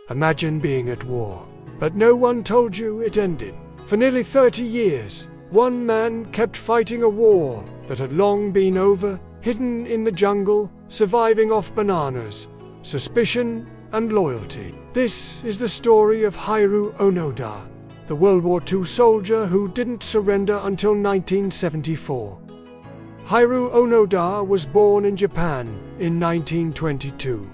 Imagine being at war, but no one told you it ended. For nearly 30 years, one man kept fighting a war that had long been over, hidden in the jungle, surviving off bananas, suspicion, and loyalty. This is the story of Hiroo Onoda, the World War II soldier who didn't surrender until 1974. Hiroo Onoda was born in Japan in 1922.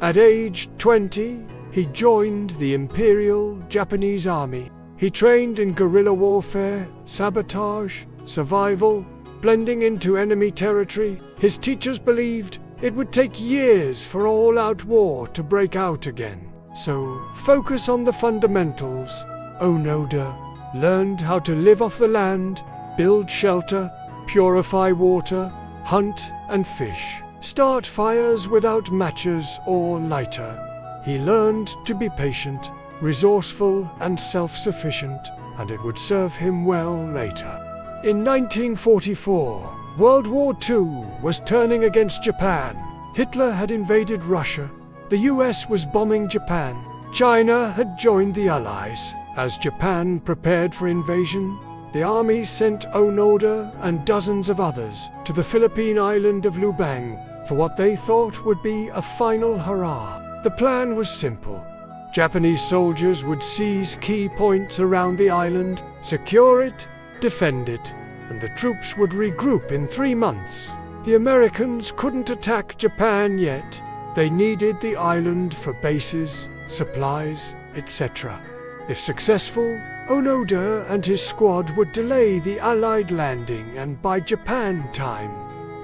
At age 20, he joined the Imperial Japanese Army. He trained in guerrilla warfare, sabotage, survival, blending into enemy territory. His teachers believed it would take years for all-out war to break out again. So, focus on the fundamentals. Onoda learned how to live off the land, build shelter, purify water, hunt and fish, start fires without matches or lighter. He learned to be patient, resourceful and self-sufficient, and it would serve him well later. In 1944, World War II was turning against Japan. Hitler had invaded Russia. The US was bombing Japan. China had joined the Allies. As Japan prepared for invasion, the army sent Onoda and dozens of others to the Philippine island of Lubang for what they thought would be a final hurrah. The plan was simple. Japanese soldiers would seize key points around the island, secure it, defend it, and the troops would regroup in 3 months. The Americans couldn't attack Japan yet. They needed the island for bases, supplies, etc. If successful, Onoda and his squad would delay the Allied landing and buy Japan time.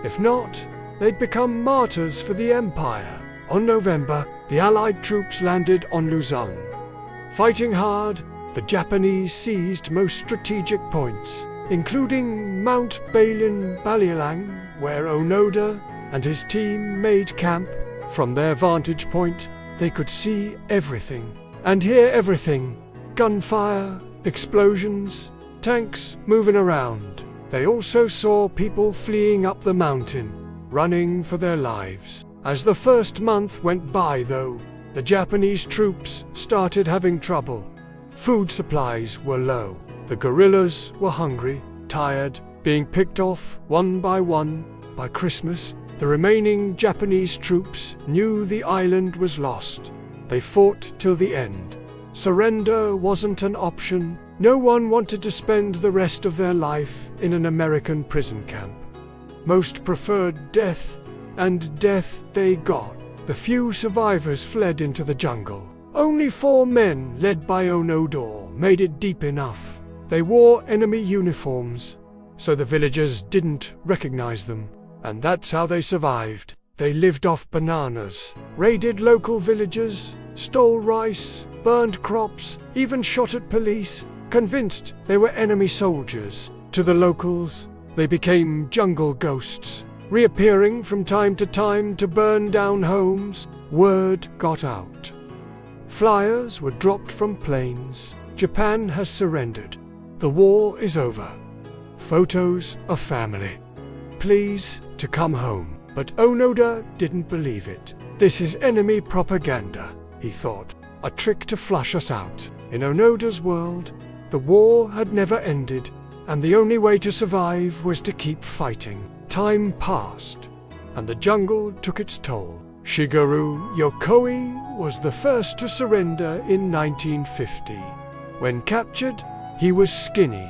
If not, they'd become martyrs for the Empire. On November, the Allied troops landed on Luzon. Fighting hard, the Japanese seized most strategic points, including Mount Balilang, where Onoda and his team made camp. From their vantage point, they could see everything and hear everything. Gunfire, explosions, tanks moving around. They also saw people fleeing up the mountain, running for their lives. As the first month went by, though, the Japanese troops started having trouble. Food supplies were low. The guerrillas were hungry, tired, being picked off one by one. By Christmas, the remaining Japanese troops knew the island was lost. They fought till the end. Surrender wasn't an option. No one wanted to spend the rest of their life in an American prison camp. Most preferred death, and death they got. The few survivors fled into the jungle. Only 4 men, led by Onoda, made it deep enough. They wore enemy uniforms, so the villagers didn't recognize them. And that's how they survived. They lived off bananas, raided local villages, stole rice, burned crops, even shot at police, convinced they were enemy soldiers. To the locals, they became jungle ghosts, reappearing from time to burn down homes. Word got out. Flyers were dropped from planes. Japan has surrendered. The war is over. Photos of family. Please to come home. But Onoda didn't believe it. This is enemy propaganda, he thought. A trick to flush us out. In Onoda's world, the war had never ended, and the only way to survive was to keep fighting. Time passed, and the jungle took its toll. Shigeru Yokoi was the first to surrender in 1950. When captured, he was skinny,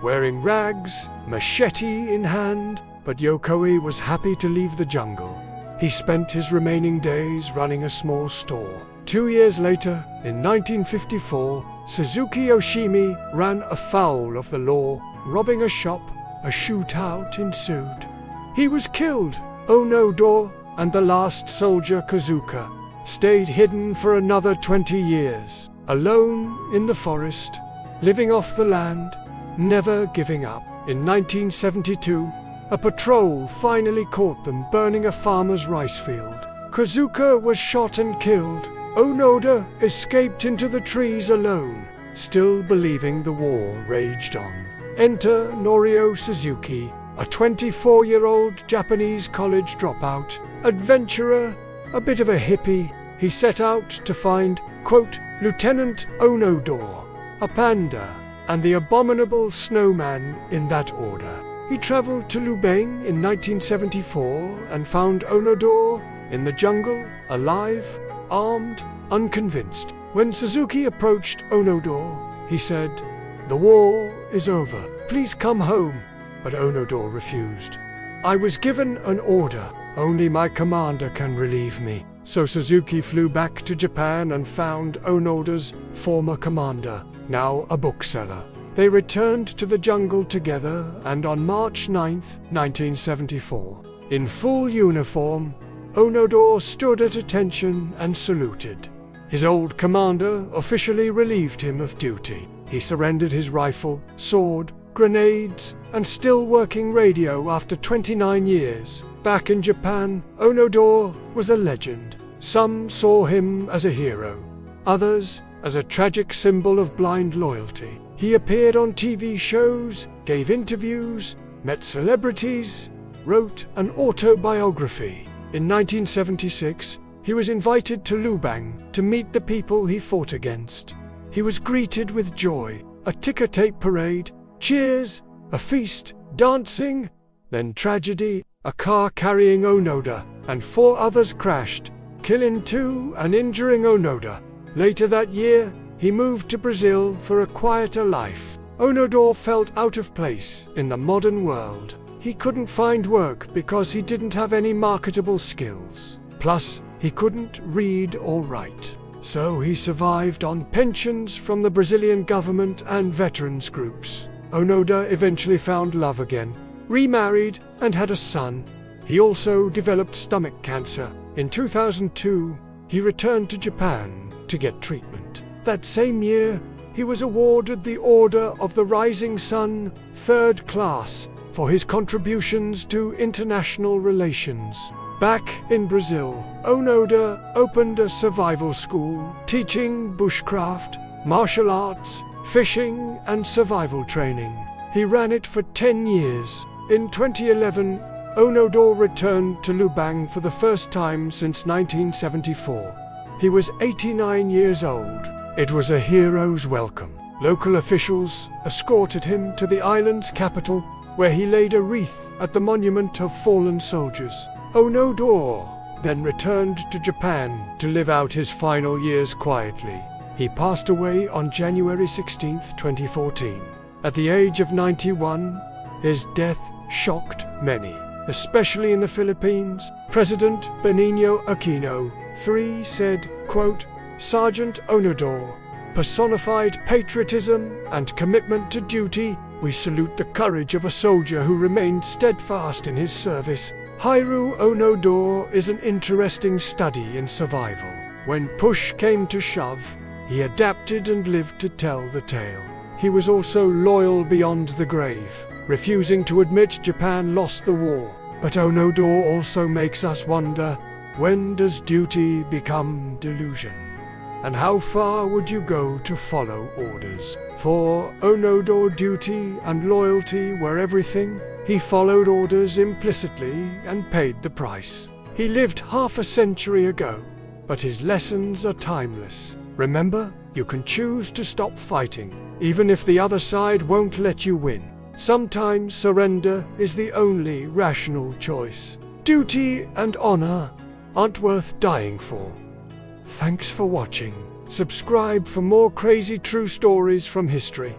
wearing rags, machete in hand, but Yokoi was happy to leave the jungle. He spent his remaining days running a small store. 2 years later, in 1954, Suzuki Yoshimi ran afoul of the law, robbing a shop. A shootout ensued. He was killed. Onoda and the last soldier, Kazuka, stayed hidden for another 20 years, alone in the forest, living off the land, never giving up. In 1972, a patrol finally caught them burning a farmer's rice field. Kazuka was shot and killed. Onoda escaped into the trees alone, still believing the war raged on. Enter Norio Suzuki, a 24-year-old Japanese college dropout, adventurer, a bit of a hippie. he set out to find, quote, Lieutenant Onoda, a panda, and the abominable snowman in that order. He traveled to Lubang in 1974 and found Onoda in the jungle, alive, armed, unconvinced. When Suzuki approached Onoda, he said, "The war is over. Please come home." But Onoda refused. "I was given an order. Only my commander can relieve me." So Suzuki flew back to Japan and found Onoda's former commander, now a bookseller. They returned to the jungle together, and on March 9, 1974, in full uniform, Onoda stood at attention and saluted. His old commander officially relieved him of duty. He surrendered his rifle, sword, grenades, and still working radio after 29 years. Back in Japan, Onoda was a legend. Some saw him as a hero, others as a tragic symbol of blind loyalty. He appeared on TV shows, gave interviews, met celebrities, wrote an autobiography. In 1976, he was invited to Lubang to meet the people he fought against. He was greeted with joy, a ticker tape parade, cheers, a feast, dancing, then tragedy. A car carrying Onoda and 4 others crashed, killing 2 and injuring Onoda. Later that year, he moved to Brazil for a quieter life. Onoda felt out of place in the modern world. He couldn't find work because he didn't have any marketable skills. Plus, he couldn't read or write. So he survived on pensions from the Brazilian government and veterans groups. Onoda eventually found love again, remarried, and had a son. He also developed stomach cancer. In 2002, he returned to Japan to get treatment. That same year, he was awarded the Order of the Rising Sun, 3rd class, for his contributions to international relations. Back in Brazil, Onoda opened a survival school, teaching bushcraft, martial arts, fishing, and survival training. He ran it for 10 years. In 2011, Onoda returned to Lubang for the first time since 1974. He was 89 years old. It was a hero's welcome. Local officials escorted him to the island's capital, where he laid a wreath at the monument of fallen soldiers. Onoda then returned to Japan to live out his final years quietly. He passed away on January 16, 2014. At the age of 91, his death shocked many, especially in the Philippines. President Benigno Aquino III said, quote, "Sergeant Onoda personified patriotism and commitment to duty. We salute the courage of a soldier who remained steadfast in his service." Hiroo Onoda is an interesting study in survival. When push came to shove, he adapted and lived to tell the tale. He was also loyal beyond the grave, refusing to admit Japan lost the war. But Onoda also makes us wonder, when does duty become delusion? And how far would you go to follow orders? For Onoda, duty and loyalty were everything. He followed orders implicitly and paid the price. He lived half a century ago, but his lessons are timeless. Remember, you can choose to stop fighting, even if the other side won't let you win. Sometimes surrender is the only rational choice. Duty and honor aren't worth dying for. Thanks for watching. Subscribe for more crazy true stories from history.